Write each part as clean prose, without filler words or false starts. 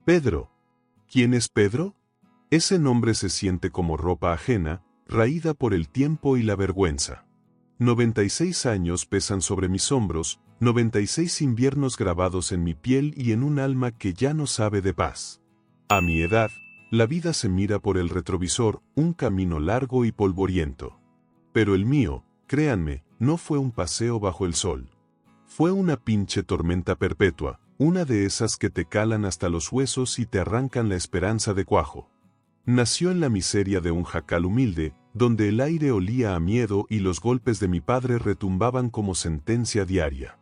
Pedro. ¿Quién es Pedro? Ese nombre se siente como ropa ajena, raída por el tiempo y la vergüenza. 96 años pesan sobre mis hombros, 96 inviernos grabados en mi piel y en un alma que ya no sabe de paz. A mi edad, la vida se mira por el retrovisor, un camino largo y polvoriento. Pero el mío, créanme, no fue un paseo bajo el sol. Fue una pinche tormenta perpetua, una de esas que te calan hasta los huesos y te arrancan la esperanza de cuajo. Nació en la miseria de un jacal humilde, donde el aire olía a miedo y los golpes de mi padre retumbaban como sentencia diaria.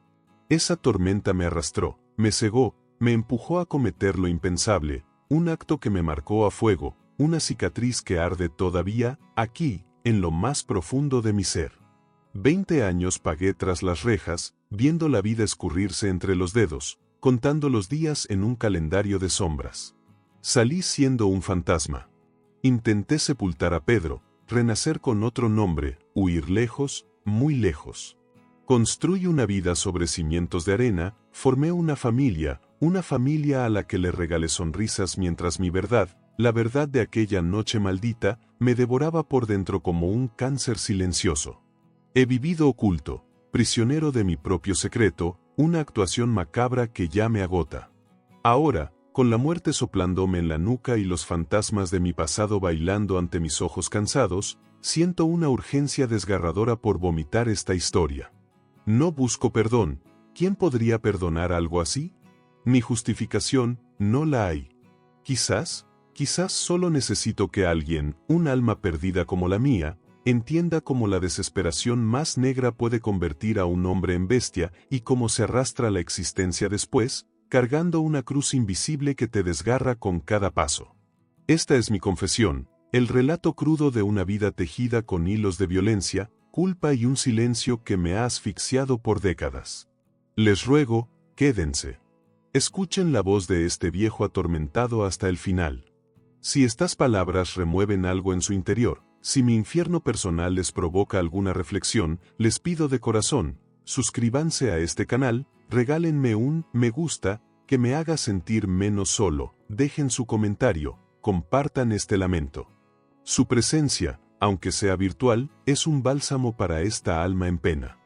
Esa tormenta me arrastró, me cegó, me empujó a cometer lo impensable, un acto que me marcó a fuego, una cicatriz que arde todavía, aquí, en lo más profundo de mi ser. 20 años pagué tras las rejas, viendo la vida escurrirse entre los dedos, contando los días en un calendario de sombras. Salí siendo un fantasma. Intenté sepultar a Pedro, renacer con otro nombre, huir lejos, muy lejos. Construí una vida sobre cimientos de arena, formé una familia a la que le regalé sonrisas mientras mi verdad, la verdad de aquella noche maldita, me devoraba por dentro como un cáncer silencioso. He vivido oculto, prisionero de mi propio secreto, una actuación macabra que ya me agota. Ahora, con la muerte soplándome en la nuca y los fantasmas de mi pasado bailando ante mis ojos cansados, siento una urgencia desgarradora por vomitar esta historia. No busco perdón. ¿Quién podría perdonar algo así? Ni justificación, no la hay. Quizás solo necesito que alguien, un alma perdida como la mía, entienda cómo la desesperación más negra puede convertir a un hombre en bestia y cómo se arrastra la existencia después, cargando una cruz invisible que te desgarra con cada paso. Esta es mi confesión, el relato crudo de una vida tejida con hilos de violencia, culpa y un silencio que me ha asfixiado por décadas. Les ruego, quédense. Escuchen la voz de este viejo atormentado hasta el final. Si estas palabras remueven algo en su interior, si mi infierno personal les provoca alguna reflexión, les pido de corazón, suscríbanse a este canal, regálenme un me gusta, que me haga sentir menos solo, dejen su comentario, compartan este lamento. Su presencia, aunque sea virtual, es un bálsamo para esta alma en pena.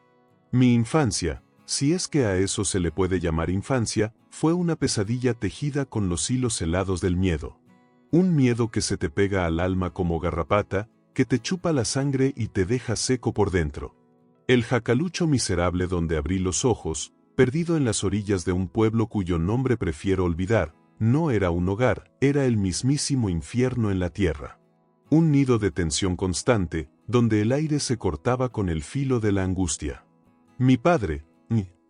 Mi infancia, si es que a eso se le puede llamar infancia, fue una pesadilla tejida con los hilos helados del miedo. Un miedo que se te pega al alma como garrapata, que te chupa la sangre y te deja seco por dentro. El jacalucho miserable donde abrí los ojos, perdido en las orillas de un pueblo cuyo nombre prefiero olvidar, no era un hogar, era el mismísimo infierno en la tierra. Un nido de tensión constante, donde el aire se cortaba con el filo de la angustia. Mi padre,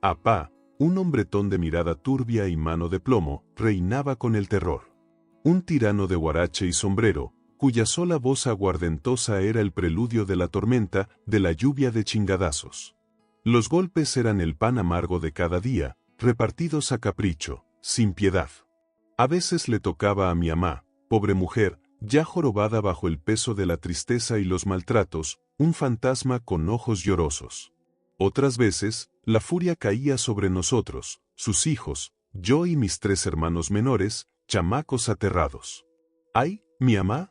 apá, un hombretón de mirada turbia y mano de plomo, reinaba con el terror. Un tirano de huarache y sombrero, cuya sola voz aguardentosa era el preludio de la tormenta, de la lluvia de chingadazos. Los golpes eran el pan amargo de cada día, repartidos a capricho, sin piedad. A veces le tocaba a mi amá, pobre mujer, ya jorobada bajo el peso de la tristeza y los maltratos, un fantasma con ojos llorosos. Otras veces, la furia caía sobre nosotros, sus hijos, yo y mis 3 hermanos menores, chamacos aterrados. ¡Ay, mi amá!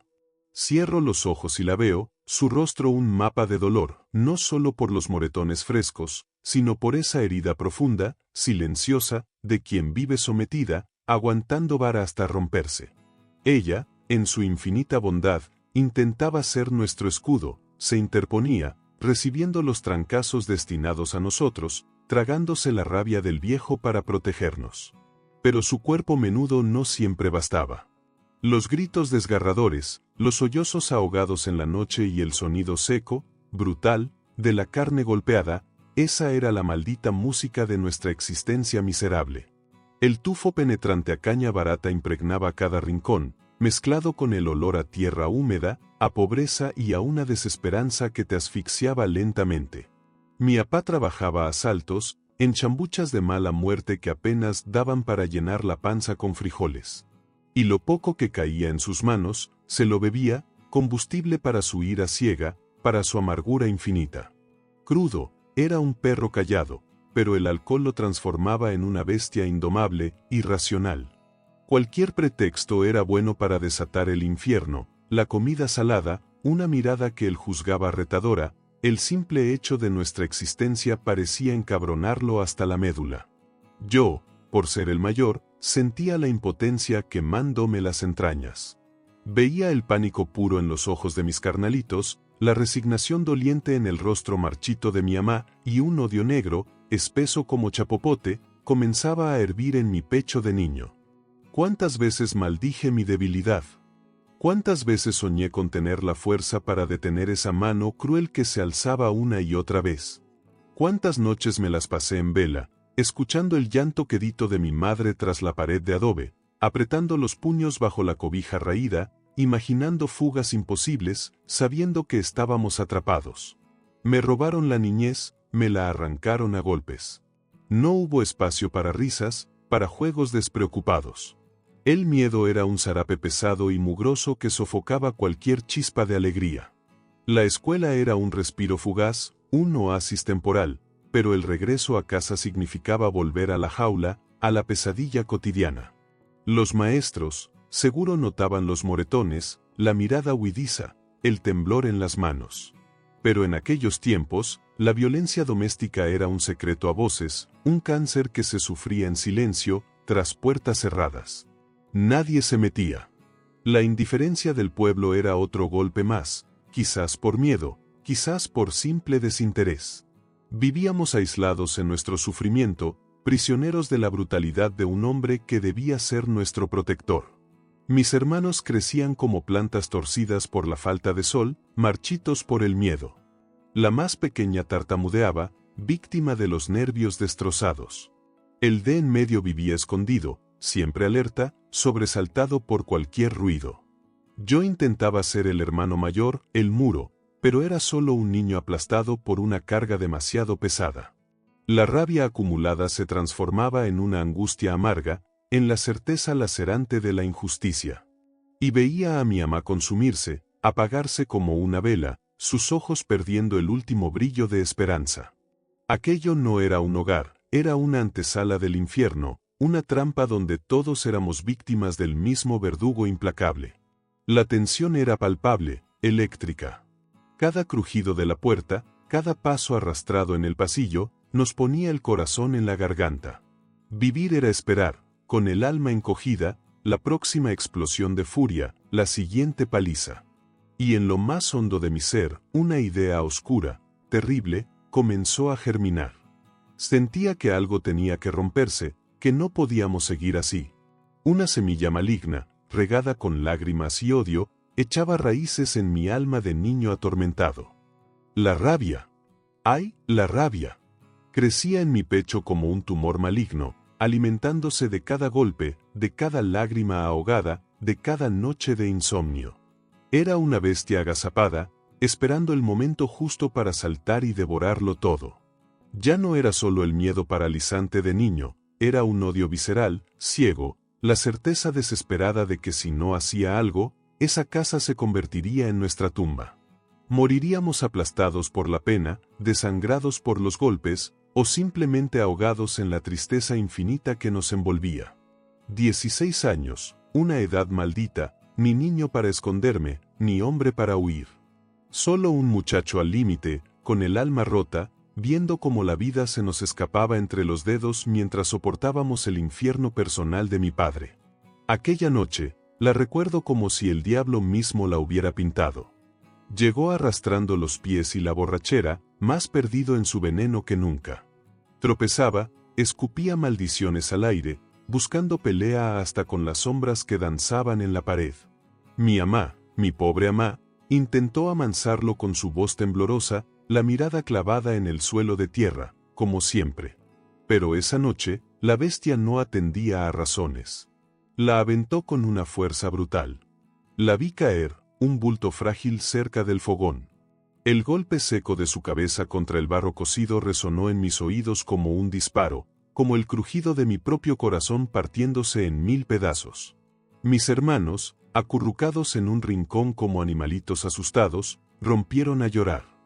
Cierro los ojos y la veo, su rostro un mapa de dolor, no solo por los moretones frescos, sino por esa herida profunda, silenciosa, de quien vive sometida, aguantando vara hasta romperse. Ella, en su infinita bondad, intentaba ser nuestro escudo, se interponía, recibiendo los trancazos destinados a nosotros, tragándose la rabia del viejo para protegernos. Pero su cuerpo menudo no siempre bastaba. Los gritos desgarradores, los sollozos ahogados en la noche y el sonido seco, brutal, de la carne golpeada, esa era la maldita música de nuestra existencia miserable. El tufo penetrante a caña barata impregnaba cada rincón, mezclado con el olor a tierra húmeda, a pobreza y a una desesperanza que te asfixiaba lentamente. Mi apá trabajaba a saltos, en chambuchas de mala muerte que apenas daban para llenar la panza con frijoles. Y lo poco que caía en sus manos, se lo bebía, combustible para su ira ciega, para su amargura infinita. Crudo, era un perro callado, pero el alcohol lo transformaba en una bestia indomable, irracional. Cualquier pretexto era bueno para desatar el infierno, la comida salada, una mirada que él juzgaba retadora, el simple hecho de nuestra existencia parecía encabronarlo hasta la médula. Yo, por ser el mayor, sentía la impotencia quemándome las entrañas. Veía el pánico puro en los ojos de mis carnalitos, la resignación doliente en el rostro marchito de mi amá, y un odio negro, espeso como chapopote, comenzaba a hervir en mi pecho de niño. ¿Cuántas veces maldije mi debilidad? ¿Cuántas veces soñé con tener la fuerza para detener esa mano cruel que se alzaba una y otra vez? ¿Cuántas noches me las pasé en vela, escuchando el llanto quedito de mi madre tras la pared de adobe, apretando los puños bajo la cobija raída, imaginando fugas imposibles, sabiendo que estábamos atrapados? Me robaron la niñez, me la arrancaron a golpes. No hubo espacio para risas, para juegos despreocupados. El miedo era un zarape pesado y mugroso que sofocaba cualquier chispa de alegría. La escuela era un respiro fugaz, un oasis temporal, pero el regreso a casa significaba volver a la jaula, a la pesadilla cotidiana. Los maestros, seguro notaban los moretones, la mirada huidiza, el temblor en las manos. Pero en aquellos tiempos, la violencia doméstica era un secreto a voces, un cáncer que se sufría en silencio, tras puertas cerradas. Nadie se metía. La indiferencia del pueblo era otro golpe más, quizás por miedo, quizás por simple desinterés. Vivíamos aislados en nuestro sufrimiento, prisioneros de la brutalidad de un hombre que debía ser nuestro protector. Mis hermanos crecían como plantas torcidas por la falta de sol, marchitos por el miedo. La más pequeña tartamudeaba, víctima de los nervios destrozados. El de en medio vivía escondido, siempre alerta, sobresaltado por cualquier ruido. Yo intentaba ser el hermano mayor, el muro, pero era solo un niño aplastado por una carga demasiado pesada. La rabia acumulada se transformaba en una angustia amarga, en la certeza lacerante de la injusticia. Y veía a mi ama consumirse, apagarse como una vela, sus ojos perdiendo el último brillo de esperanza. Aquello no era un hogar, era una antesala del infierno, una trampa donde todos éramos víctimas del mismo verdugo implacable. La tensión era palpable, eléctrica. Cada crujido de la puerta, cada paso arrastrado en el pasillo, nos ponía el corazón en la garganta. Vivir era esperar, con el alma encogida, la próxima explosión de furia, la siguiente paliza. Y en lo más hondo de mi ser, una idea oscura, terrible, comenzó a germinar. Sentía que algo tenía que romperse, que no podíamos seguir así. Una semilla maligna, regada con lágrimas y odio, echaba raíces en mi alma de niño atormentado. La rabia. ¡Ay, la rabia! Crecía en mi pecho como un tumor maligno, alimentándose de cada golpe, de cada lágrima ahogada, de cada noche de insomnio. Era una bestia agazapada, esperando el momento justo para saltar y devorarlo todo. Ya no era solo el miedo paralizante de niño, era un odio visceral, ciego, la certeza desesperada de que si no hacía algo, esa casa se convertiría en nuestra tumba. Moriríamos aplastados por la pena, desangrados por los golpes, o simplemente ahogados en la tristeza infinita que nos envolvía. 16 años, una edad maldita, ni niño para esconderme, ni hombre para huir. Solo un muchacho al límite, con el alma rota, viendo cómo la vida se nos escapaba entre los dedos mientras soportábamos el infierno personal de mi padre. Aquella noche, la recuerdo como si el diablo mismo la hubiera pintado. Llegó arrastrando los pies y la borrachera, más perdido en su veneno que nunca. Tropezaba, escupía maldiciones al aire, buscando pelea hasta con las sombras que danzaban en la pared. Mi amá, mi pobre amá, intentó amansarlo con su voz temblorosa, la mirada clavada en el suelo de tierra, como siempre. Pero esa noche, la bestia no atendía a razones. La aventó con una fuerza brutal. La vi caer, un bulto frágil cerca del fogón. El golpe seco de su cabeza contra el barro cocido resonó en mis oídos como un disparo, como el crujido de mi propio corazón partiéndose en 1000 pedazos. Mis hermanos, acurrucados en un rincón como animalitos asustados, rompieron a llorar.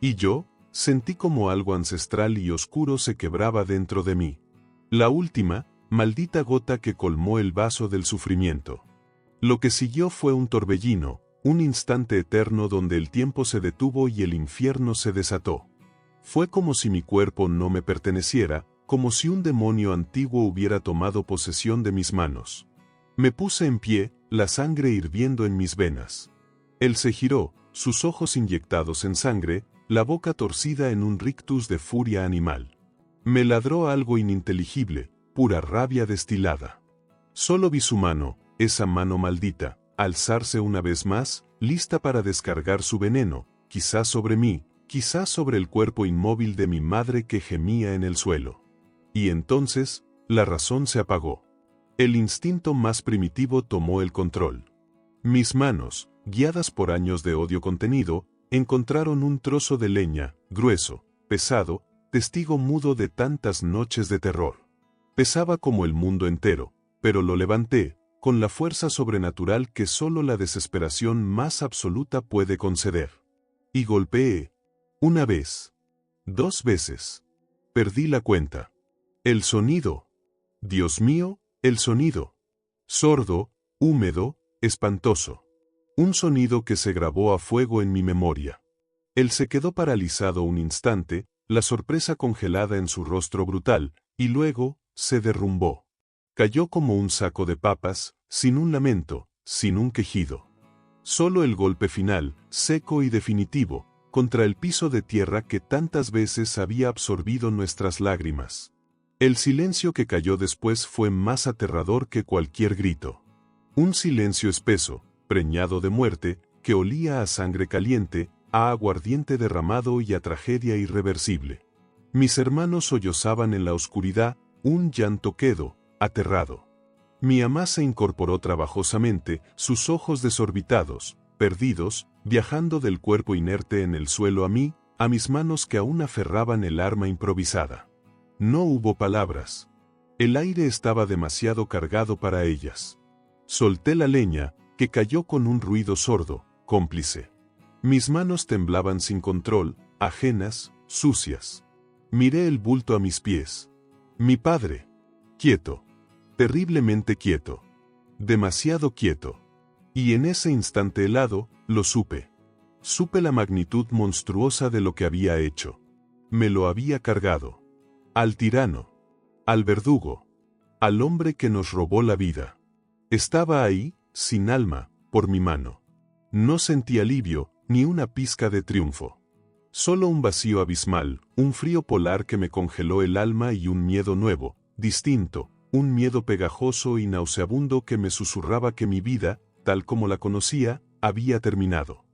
Y yo, sentí como algo ancestral y oscuro se quebraba dentro de mí. La última, maldita gota que colmó el vaso del sufrimiento. Lo que siguió fue un torbellino, un instante eterno donde el tiempo se detuvo y el infierno se desató. Fue como si mi cuerpo no me perteneciera, como si un demonio antiguo hubiera tomado posesión de mis manos. Me puse en pie, la sangre hirviendo en mis venas. Él se giró, sus ojos inyectados en sangre, la boca torcida en un rictus de furia animal. Me ladró algo ininteligible, pura rabia destilada. Solo vi su mano, esa mano maldita, alzarse una vez más, lista para descargar su veneno, quizás sobre mí, quizás sobre el cuerpo inmóvil de mi madre que gemía en el suelo. Y entonces, la razón se apagó. El instinto más primitivo tomó el control. Mis manos, guiadas por años de odio contenido, encontraron un trozo de leña, grueso, pesado, testigo mudo de tantas noches de terror. Pesaba como el mundo entero, pero lo levanté, con la fuerza sobrenatural que solo la desesperación más absoluta puede conceder. Y golpeé. Una vez. 2 veces. Perdí la cuenta. El sonido. Dios mío, el sonido. Sordo, húmedo, espantoso. Un sonido que se grabó a fuego en mi memoria. Él se quedó paralizado un instante, la sorpresa congelada en su rostro brutal, y luego, se derrumbó. Cayó como un saco de papas, sin un lamento, sin un quejido. Solo el golpe final, seco y definitivo, contra el piso de tierra que tantas veces había absorbido nuestras lágrimas. El silencio que cayó después fue más aterrador que cualquier grito. Un silencio espeso, preñado de muerte, que olía a sangre caliente, a aguardiente derramado y a tragedia irreversible. Mis hermanos sollozaban en la oscuridad, un llanto quedo, aterrado. Mi amá se incorporó trabajosamente, sus ojos desorbitados, perdidos, viajando del cuerpo inerte en el suelo a mí, a mis manos que aún aferraban el arma improvisada. No hubo palabras. El aire estaba demasiado cargado para ellas. Solté la leña, que cayó con un ruido sordo, cómplice. Mis manos temblaban sin control, ajenas, sucias. Miré el bulto a mis pies. Mi padre. Quieto. Terriblemente quieto. Demasiado quieto. Y en ese instante helado, lo supe. Supe la magnitud monstruosa de lo que había hecho. Me lo había cargado. Al tirano. Al verdugo. Al hombre que nos robó la vida. Estaba ahí, sin alma, por mi mano. No sentí alivio, ni una pizca de triunfo. Solo un vacío abismal, un frío polar que me congeló el alma y un miedo nuevo, distinto, un miedo pegajoso y nauseabundo que me susurraba que mi vida, tal como la conocía, había terminado.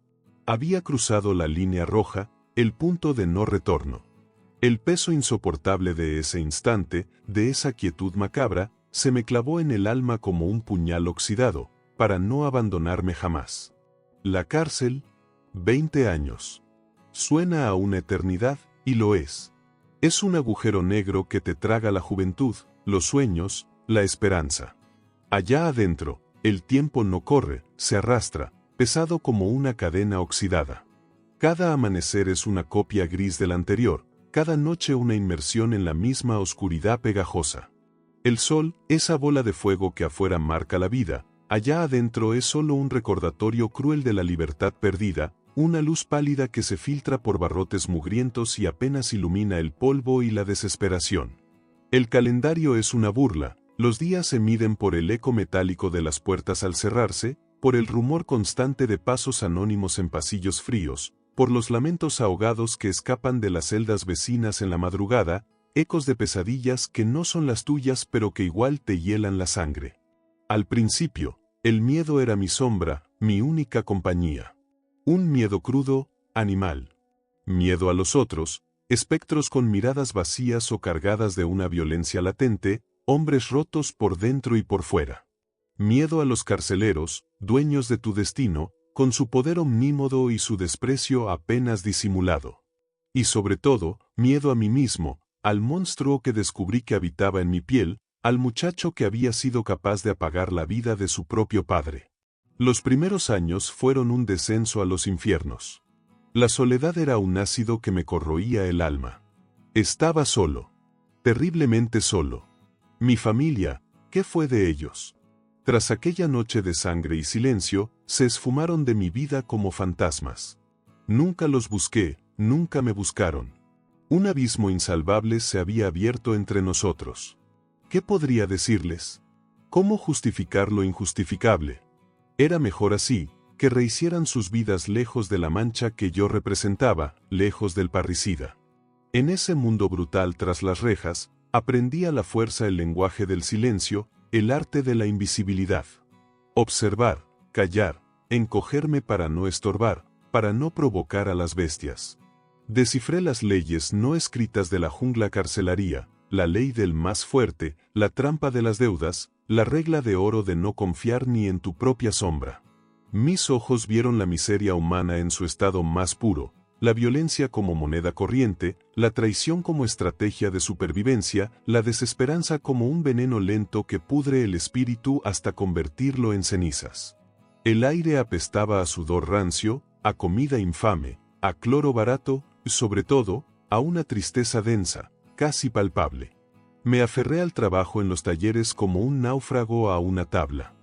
Había cruzado la línea roja, el punto de no retorno. El peso insoportable de ese instante, de esa quietud macabra, se me clavó en el alma como un puñal oxidado, para no abandonarme jamás. La cárcel, 20 años. Suena a una eternidad, y lo es. Es un agujero negro que te traga la juventud, los sueños, la esperanza. Allá adentro, el tiempo no corre, se arrastra, pesado como una cadena oxidada. Cada amanecer es una copia gris del anterior, cada noche una inmersión en la misma oscuridad pegajosa. El sol, esa bola de fuego que afuera marca la vida, allá adentro es solo un recordatorio cruel de la libertad perdida, una luz pálida que se filtra por barrotes mugrientos y apenas ilumina el polvo y la desesperación. El calendario es una burla, los días se miden por el eco metálico de las puertas al cerrarse, por el rumor constante de pasos anónimos en pasillos fríos, por los lamentos ahogados que escapan de las celdas vecinas en la madrugada, ecos de pesadillas que no son las tuyas pero que igual te hielan la sangre. Al principio, el miedo era mi sombra, mi única compañía. Un miedo crudo, animal. Miedo a los otros, espectros con miradas vacías o cargadas de una violencia latente, hombres rotos por dentro y por fuera. Miedo a los carceleros, dueños de tu destino, con su poder omnímodo y su desprecio apenas disimulado. Y sobre todo, miedo a mí mismo, al monstruo que descubrí que habitaba en mi piel, al muchacho que había sido capaz de apagar la vida de su propio padre. Los primeros años fueron un descenso a los infiernos. La soledad era un ácido que me corroía el alma. Estaba solo. Terriblemente solo. Mi familia, ¿qué fue de ellos? Tras aquella noche de sangre y silencio, se esfumaron de mi vida como fantasmas. Nunca los busqué, nunca me buscaron. Un abismo insalvable se había abierto entre nosotros. ¿Qué podría decirles? ¿Cómo justificar lo injustificable? Era mejor así, que rehicieran sus vidas lejos de la mancha que yo representaba, lejos del parricida. En ese mundo brutal tras las rejas, aprendí a la fuerza el lenguaje del silencio, el arte de la invisibilidad. Observar, callar, encogerme para no estorbar, para no provocar a las bestias. Descifré las leyes no escritas de la jungla carcelaria, la ley del más fuerte, la trampa de las deudas, la regla de oro de no confiar ni en tu propia sombra. Mis ojos vieron la miseria humana en su estado más puro, la violencia como moneda corriente, la traición como estrategia de supervivencia, la desesperanza como un veneno lento que pudre el espíritu hasta convertirlo en cenizas. El aire apestaba a sudor rancio, a comida infame, a cloro barato, sobre todo, a una tristeza densa, casi palpable. Me aferré al trabajo en los talleres como un náufrago a una tabla.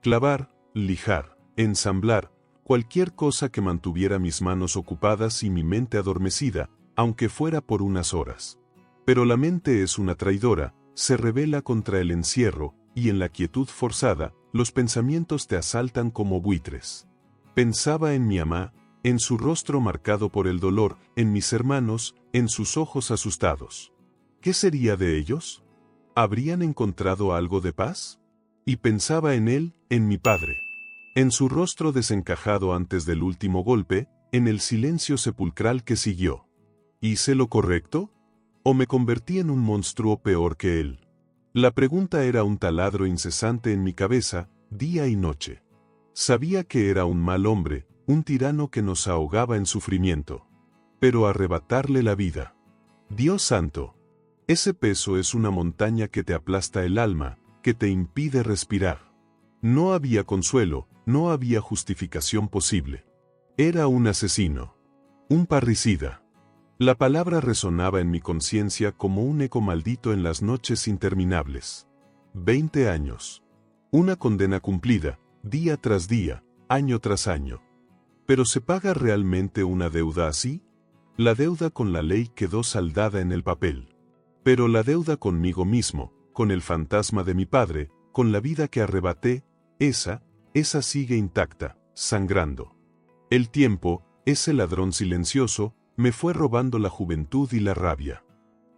Clavar, lijar, ensamblar, cualquier cosa que mantuviera mis manos ocupadas y mi mente adormecida, aunque fuera por unas horas. Pero la mente es una traidora, se rebela contra el encierro, y en la quietud forzada, los pensamientos te asaltan como buitres. Pensaba en mi amá, en su rostro marcado por el dolor, en mis hermanos, en sus ojos asustados. ¿Qué sería de ellos? ¿Habrían encontrado algo de paz? Y pensaba en él, en mi padre. En su rostro desencajado antes del último golpe, en el silencio sepulcral que siguió. ¿Hice lo correcto? ¿O me convertí en un monstruo peor que él? La pregunta era un taladro incesante en mi cabeza, día y noche. Sabía que era un mal hombre, un tirano que nos ahogaba en sufrimiento. Pero arrebatarle la vida. Dios santo. Ese peso es una montaña que te aplasta el alma, que te impide respirar. No había consuelo, no había justificación posible. Era un asesino. Un parricida. La palabra resonaba en mi conciencia como un eco maldito en las noches interminables. 20 años. Una condena cumplida, día tras día, año tras año. ¿Pero se paga realmente una deuda así? La deuda con la ley quedó saldada en el papel. Pero la deuda conmigo mismo, con el fantasma de mi padre, con la vida que arrebaté, esa sigue intacta, sangrando. El tiempo, ese ladrón silencioso, me fue robando la juventud y la rabia.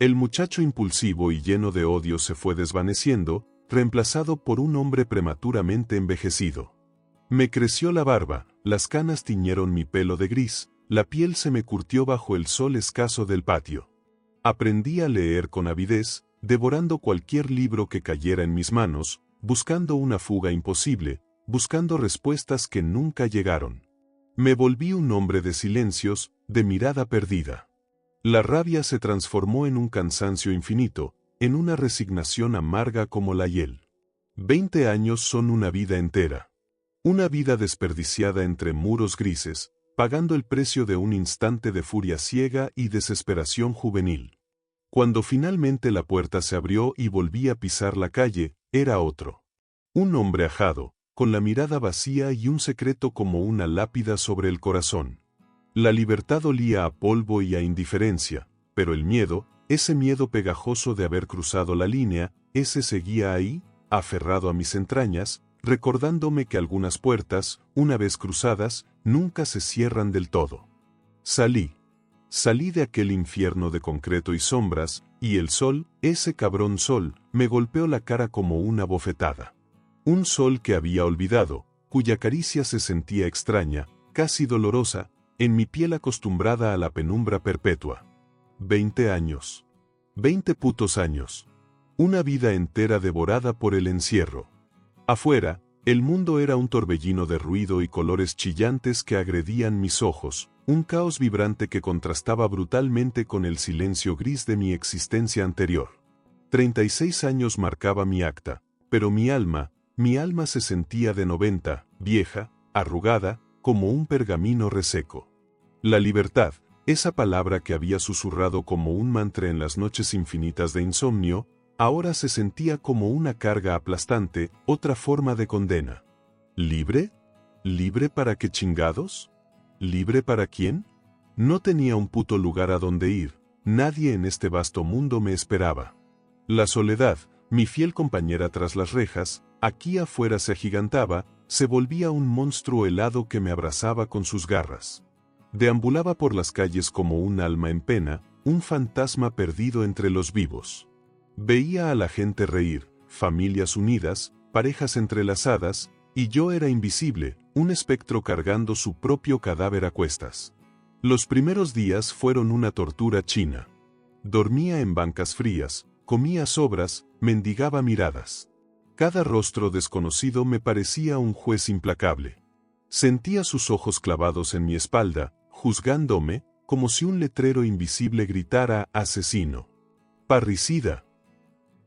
El muchacho impulsivo y lleno de odio se fue desvaneciendo, reemplazado por un hombre prematuramente envejecido. Me creció la barba, las canas tiñeron mi pelo de gris, la piel se me curtió bajo el sol escaso del patio. Aprendí a leer con avidez, devorando cualquier libro que cayera en mis manos, buscando una fuga imposible, buscando respuestas que nunca llegaron. Me volví un hombre de silencios, de mirada perdida. La rabia se transformó en un cansancio infinito, en una resignación amarga como la hiel. 20 años son una vida entera. Una vida desperdiciada entre muros grises, pagando el precio de un instante de furia ciega y desesperación juvenil. Cuando finalmente la puerta se abrió y volví a pisar la calle, era otro. Un hombre ajado, con la mirada vacía y un secreto como una lápida sobre el corazón. La libertad olía a polvo y a indiferencia, pero el miedo, ese miedo pegajoso de haber cruzado la línea, ese seguía ahí, aferrado a mis entrañas, recordándome que algunas puertas, una vez cruzadas, nunca se cierran del todo. Salí de aquel infierno de concreto y sombras, y el sol, ese cabrón sol, me golpeó la cara como una bofetada. Un sol que había olvidado, cuya caricia se sentía extraña, casi dolorosa, en mi piel acostumbrada a la penumbra perpetua. 20 años. 20 putos años. Una vida entera devorada por el encierro. Afuera, el mundo era un torbellino de ruido y colores chillantes que agredían mis ojos, un caos vibrante que contrastaba brutalmente con el silencio gris de mi existencia anterior. 36 años marcaba mi acta, pero mi alma se sentía de 90, vieja, arrugada, como un pergamino reseco. La libertad, esa palabra que había susurrado como un mantra en las noches infinitas de insomnio, Ahora se sentía como una carga aplastante, otra forma de condena. ¿Libre? ¿Libre para qué chingados? ¿Libre para quién? No tenía un puto lugar a donde ir, nadie en este vasto mundo me esperaba. La soledad, mi fiel compañera tras las rejas, aquí afuera se agigantaba, se volvía un monstruo helado que me abrazaba con sus garras. Deambulaba por las calles como un alma en pena, un fantasma perdido entre los vivos. Veía a la gente reír, familias unidas, parejas entrelazadas, y yo era invisible, un espectro cargando su propio cadáver a cuestas. Los primeros días fueron una tortura china. Dormía en bancas frías, comía sobras, mendigaba miradas. Cada rostro desconocido me parecía un juez implacable. Sentía sus ojos clavados en mi espalda, juzgándome, como si un letrero invisible gritara «asesino». «Parricida».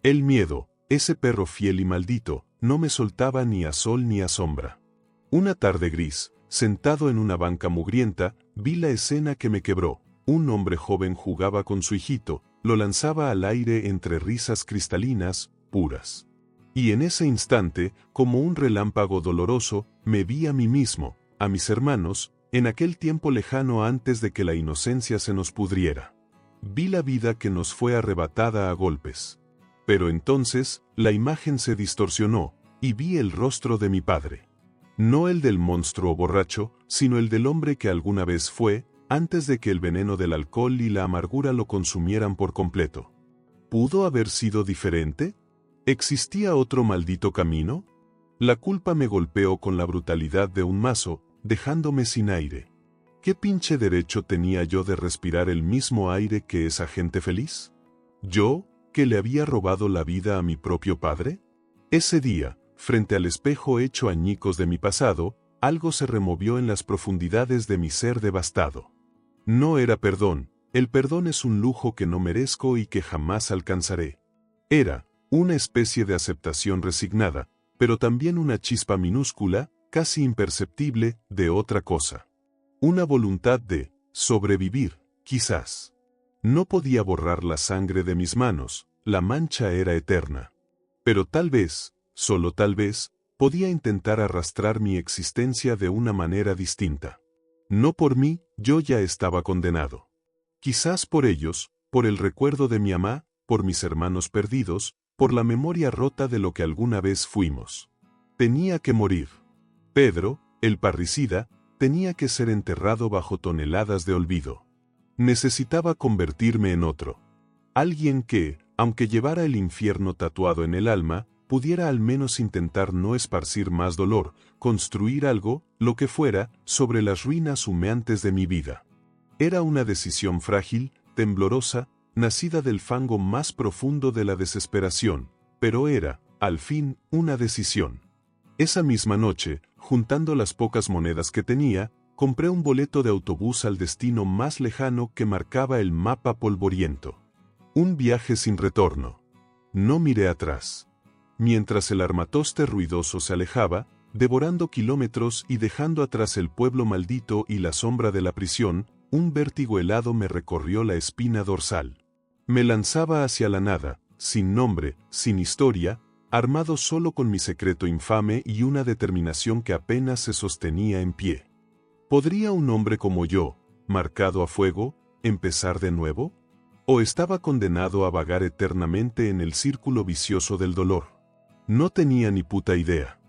El miedo, ese perro fiel y maldito, no me soltaba ni a sol ni a sombra. Una tarde gris, sentado en una banca mugrienta, vi la escena que me quebró. Un hombre joven jugaba con su hijito, lo lanzaba al aire entre risas cristalinas, puras. Y en ese instante, como un relámpago doloroso, me vi a mí mismo, a mis hermanos, en aquel tiempo lejano antes de que la inocencia se nos pudriera. Vi la vida que nos fue arrebatada a golpes. Pero entonces, la imagen se distorsionó, y vi el rostro de mi padre. No el del monstruo borracho, sino el del hombre que alguna vez fue, antes de que el veneno del alcohol y la amargura lo consumieran por completo. ¿Pudo haber sido diferente? ¿Existía otro maldito camino? La culpa me golpeó con la brutalidad de un mazo, dejándome sin aire. ¿Qué pinche derecho tenía yo de respirar el mismo aire que esa gente feliz? ¿Yo, que le había robado la vida a mi propio padre? Ese día, frente al espejo hecho añicos de mi pasado, algo se removió en las profundidades de mi ser devastado. No era perdón, el perdón es un lujo que no merezco y que jamás alcanzaré. Era una especie de aceptación resignada, pero también una chispa minúscula, casi imperceptible, de otra cosa. Una voluntad de sobrevivir, quizás. No podía borrar la sangre de mis manos, la mancha era eterna. Pero tal vez, solo tal vez, podía intentar arrastrar mi existencia de una manera distinta. No por mí, yo ya estaba condenado. Quizás por ellos, por el recuerdo de mi mamá, por mis hermanos perdidos, por la memoria rota de lo que alguna vez fuimos. Tenía que morir. Pedro, el parricida, tenía que ser enterrado bajo toneladas de olvido. Necesitaba convertirme en otro. Alguien que, aunque llevara el infierno tatuado en el alma, pudiera al menos intentar no esparcir más dolor, construir algo, lo que fuera, sobre las ruinas humeantes de mi vida. Era una decisión frágil, temblorosa, nacida del fango más profundo de la desesperación, pero era, al fin, una decisión. Esa misma noche, juntando las pocas monedas que tenía, compré un boleto de autobús al destino más lejano que marcaba el mapa polvoriento. Un viaje sin retorno. No miré atrás. Mientras el armatoste ruidoso se alejaba, devorando kilómetros y dejando atrás el pueblo maldito y la sombra de la prisión, un vértigo helado me recorrió la espina dorsal. Me lanzaba hacia la nada, sin nombre, sin historia, armado solo con mi secreto infame y una determinación que apenas se sostenía en pie. ¿Podría un hombre como yo, marcado a fuego, empezar de nuevo? ¿O estaba condenado a vagar eternamente en el círculo vicioso del dolor? No tenía ni puta idea.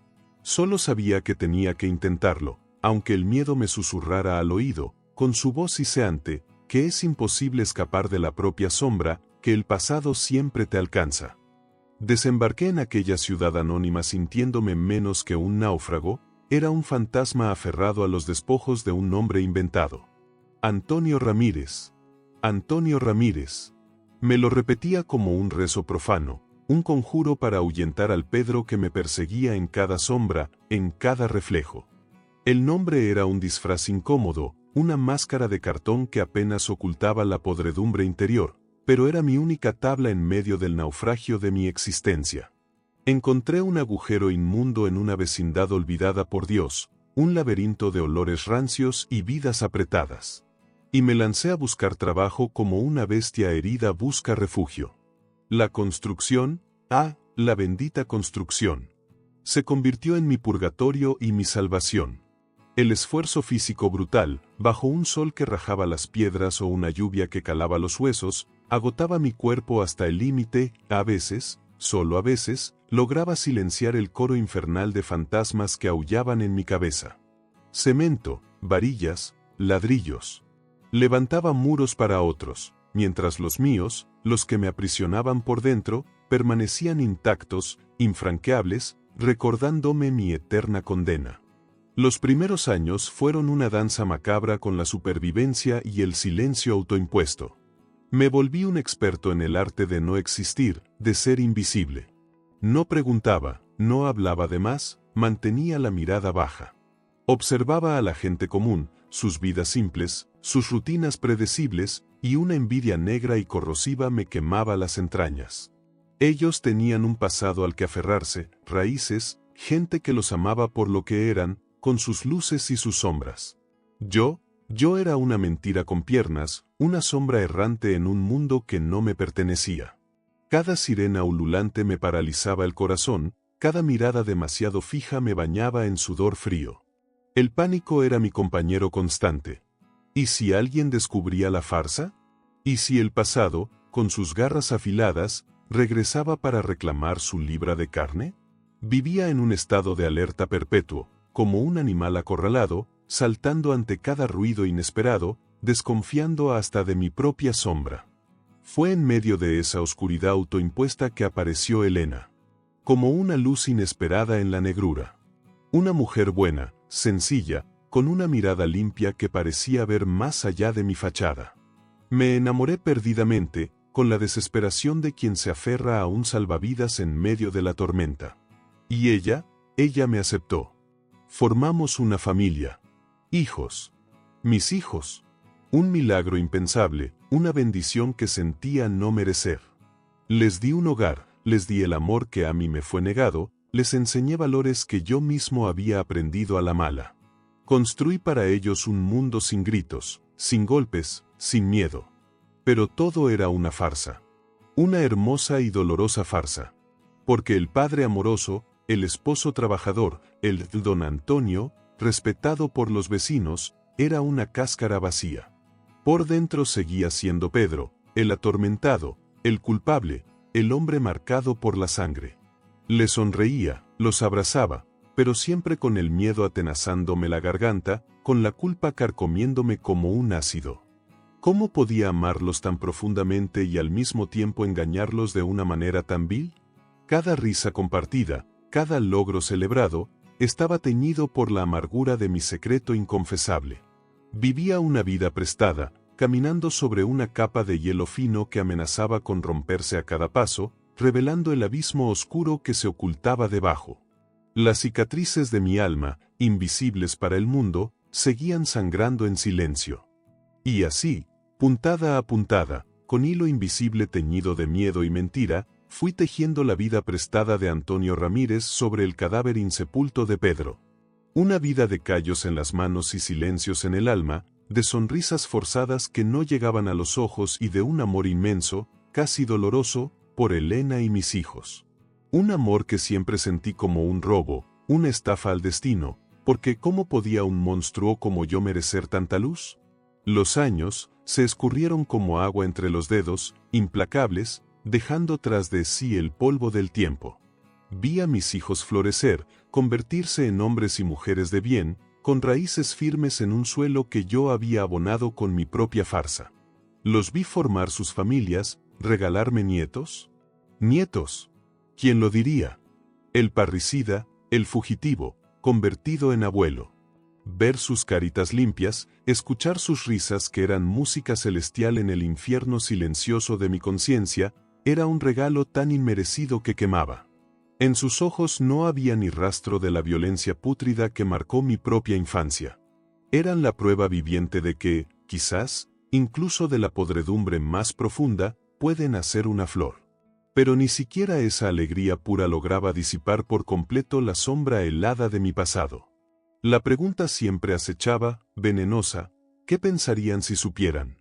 Solo sabía que tenía que intentarlo, aunque el miedo me susurrara al oído, con su voz siseante, que es imposible escapar de la propia sombra, que el pasado siempre te alcanza. Desembarqué en aquella ciudad anónima sintiéndome menos que un náufrago, era un fantasma aferrado a los despojos de un nombre inventado. Antonio Ramírez. Antonio Ramírez. Me lo repetía como un rezo profano, un conjuro para ahuyentar al Pedro que me perseguía en cada sombra, en cada reflejo. El nombre era un disfraz incómodo, una máscara de cartón que apenas ocultaba la podredumbre interior, pero era mi única tabla en medio del naufragio de mi existencia. Encontré un agujero inmundo en una vecindad olvidada por Dios, un laberinto de olores rancios y vidas apretadas. Y me lancé a buscar trabajo como una bestia herida busca refugio. La construcción, la bendita construcción. Se convirtió en mi purgatorio y mi salvación. El esfuerzo físico brutal, bajo un sol que rajaba las piedras o una lluvia que calaba los huesos, agotaba mi cuerpo hasta el límite, a veces, solo a veces, lograba silenciar el coro infernal de fantasmas que aullaban en mi cabeza. Cemento, varillas, ladrillos. Levantaba muros para otros, mientras los míos, los que me aprisionaban por dentro, permanecían intactos, infranqueables, recordándome mi eterna condena. Los primeros años fueron una danza macabra con la supervivencia y el silencio autoimpuesto. Me volví un experto en el arte de no existir, de ser invisible. No preguntaba, no hablaba de más, mantenía la mirada baja. Observaba a la gente común, sus vidas simples, sus rutinas predecibles, y una envidia negra y corrosiva me quemaba las entrañas. Ellos tenían un pasado al que aferrarse, raíces, gente que los amaba por lo que eran, con sus luces y sus sombras. Yo era una mentira con piernas, una sombra errante en un mundo que no me pertenecía. Cada sirena ululante me paralizaba el corazón, cada mirada demasiado fija me bañaba en sudor frío. El pánico era mi compañero constante. ¿Y si alguien descubría la farsa? ¿Y si el pasado, con sus garras afiladas, regresaba para reclamar su libra de carne? Vivía en un estado de alerta perpetuo, como un animal acorralado, saltando ante cada ruido inesperado, desconfiando hasta de mi propia sombra. Fue en medio de esa oscuridad autoimpuesta que apareció Elena. Como una luz inesperada en la negrura. Una mujer buena, sencilla, con una mirada limpia que parecía ver más allá de mi fachada. Me enamoré perdidamente, con la desesperación de quien se aferra a un salvavidas en medio de la tormenta. Y ella me aceptó. Formamos una familia. Hijos. Mis hijos. Un milagro impensable, una bendición que sentía no merecer. Les di un hogar, les di el amor que a mí me fue negado, les enseñé valores que yo mismo había aprendido a la mala. Construí para ellos un mundo sin gritos, sin golpes, sin miedo. Pero todo era una farsa. Una hermosa y dolorosa farsa. Porque el padre amoroso, el esposo trabajador, el don Antonio, respetado por los vecinos, era una cáscara vacía. Por dentro seguía siendo Pedro, el atormentado, el culpable, el hombre marcado por la sangre. Les sonreía, los abrazaba, pero siempre con el miedo atenazándome la garganta, con la culpa carcomiéndome como un ácido. ¿Cómo podía amarlos tan profundamente y al mismo tiempo engañarlos de una manera tan vil? Cada risa compartida, cada logro celebrado, estaba teñido por la amargura de mi secreto inconfesable. Vivía una vida prestada, caminando sobre una capa de hielo fino que amenazaba con romperse a cada paso, revelando el abismo oscuro que se ocultaba debajo. Las cicatrices de mi alma, invisibles para el mundo, seguían sangrando en silencio. Y así, puntada a puntada, con hilo invisible teñido de miedo y mentira, fui tejiendo la vida prestada de Antonio Ramírez sobre el cadáver insepulto de Pedro. Una vida de callos en las manos y silencios en el alma, de sonrisas forzadas que no llegaban a los ojos y de un amor inmenso, casi doloroso, por Elena y mis hijos. Un amor que siempre sentí como un robo, una estafa al destino, porque ¿cómo podía un monstruo como yo merecer tanta luz? Los años se escurrieron como agua entre los dedos, implacables, dejando tras de sí el polvo del tiempo. Vi a mis hijos florecer, convertirse en hombres y mujeres de bien, con raíces firmes en un suelo que yo había abonado con mi propia farsa. Los vi formar sus familias, regalarme nietos. Nietos. ¿Quién lo diría? El parricida, el fugitivo, convertido en abuelo. Ver sus caritas limpias, escuchar sus risas que eran música celestial en el infierno silencioso de mi conciencia, era un regalo tan inmerecido que quemaba. En sus ojos no había ni rastro de la violencia pútrida que marcó mi propia infancia. Eran la prueba viviente de que, quizás, incluso de la podredumbre más profunda, puede nacer una flor. Pero ni siquiera esa alegría pura lograba disipar por completo la sombra helada de mi pasado. La pregunta siempre acechaba, venenosa, ¿qué pensarían si supieran?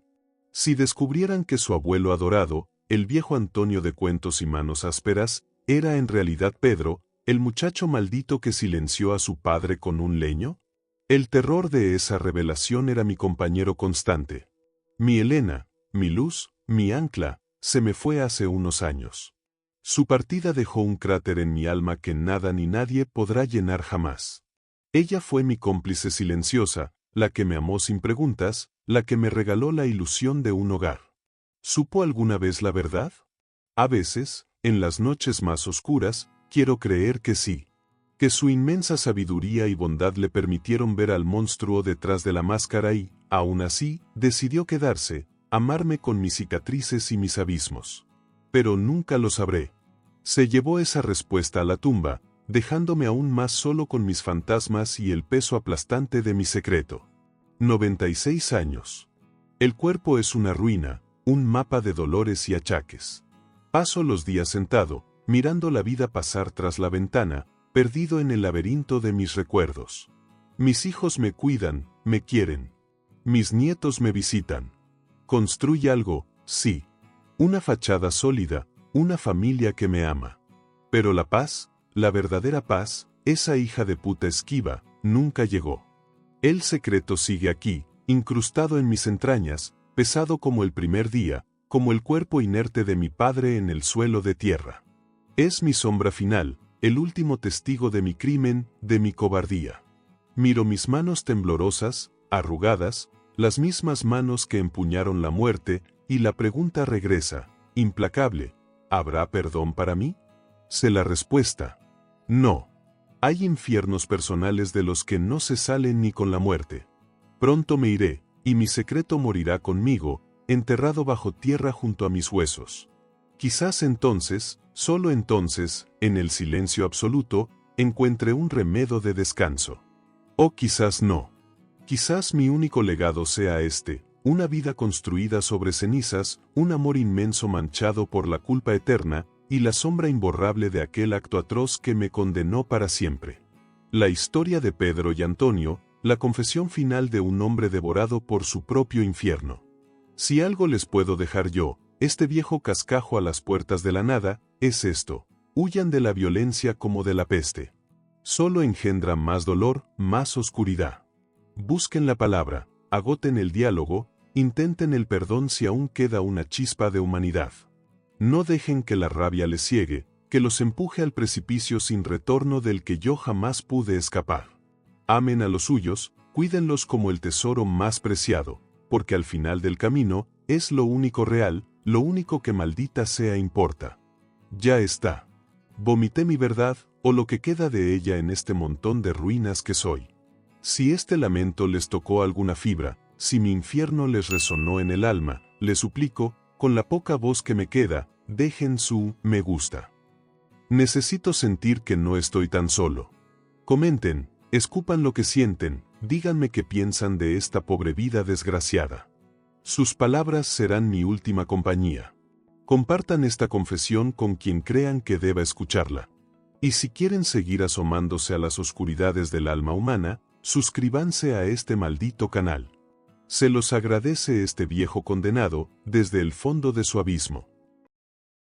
Si descubrieran que su abuelo adorado, el viejo Antonio de cuentos y manos ásperas, era en realidad Pedro, el muchacho maldito que silenció a su padre con un leño? El terror de esa revelación era mi compañero constante. Mi Elena, mi luz, mi ancla, se me fue hace unos años. Su partida dejó un cráter en mi alma que nada ni nadie podrá llenar jamás. Ella fue mi cómplice silenciosa, la que me amó sin preguntas, la que me regaló la ilusión de un hogar. ¿Supo alguna vez la verdad? A veces, en las noches más oscuras, quiero creer que sí. Que su inmensa sabiduría y bondad le permitieron ver al monstruo detrás de la máscara y, aún así, decidió quedarse, amarme con mis cicatrices y mis abismos. Pero nunca lo sabré. Se llevó esa respuesta a la tumba, dejándome aún más solo con mis fantasmas y el peso aplastante de mi secreto. 96 años. El cuerpo es una ruina, un mapa de dolores y achaques. Paso los días sentado, mirando la vida pasar tras la ventana, perdido en el laberinto de mis recuerdos. Mis hijos me cuidan, me quieren. Mis nietos me visitan. Construye algo, sí. Una fachada sólida, una familia que me ama. Pero la paz, la verdadera paz, esa hija de puta esquiva, nunca llegó. El secreto sigue aquí, incrustado en mis entrañas, pesado como el primer día, como el cuerpo inerte de mi padre en el suelo de tierra. Es mi sombra final, el último testigo de mi crimen, de mi cobardía. Miro mis manos temblorosas, arrugadas, las mismas manos que empuñaron la muerte, y la pregunta regresa, implacable, ¿habrá perdón para mí? Sé la respuesta. No. Hay infiernos personales de los que no se salen ni con la muerte. Pronto me iré, y mi secreto morirá conmigo, enterrado bajo tierra junto a mis huesos. Quizás entonces, solo entonces, en el silencio absoluto, encuentre un remedio de descanso. O quizás no. Quizás mi único legado sea este, una vida construida sobre cenizas, un amor inmenso manchado por la culpa eterna, y la sombra imborrable de aquel acto atroz que me condenó para siempre. La historia de Pedro y Antonio, la confesión final de un hombre devorado por su propio infierno. Si algo les puedo dejar yo, este viejo cascajo a las puertas de la nada, es esto: huyan de la violencia como de la peste. Solo engendra más dolor, más oscuridad. Busquen la palabra, agoten el diálogo, intenten el perdón si aún queda una chispa de humanidad. No dejen que la rabia les ciegue, que los empuje al precipicio sin retorno del que yo jamás pude escapar. Amen a los suyos, cuídenlos como el tesoro más preciado, porque al final del camino, es lo único real, lo único que maldita sea importa. Ya está. Vomité mi verdad, o lo que queda de ella en este montón de ruinas que soy. Si este lamento les tocó alguna fibra, si mi infierno les resonó en el alma, les suplico, con la poca voz que me queda, dejen su me gusta. Necesito sentir que no estoy tan solo. Comenten, escupan lo que sienten, díganme qué piensan de esta pobre vida desgraciada. Sus palabras serán mi última compañía. Compartan esta confesión con quien crean que deba escucharla. Y si quieren seguir asomándose a las oscuridades del alma humana, suscríbanse a este maldito canal. Se los agradece este viejo condenado, desde el fondo de su abismo.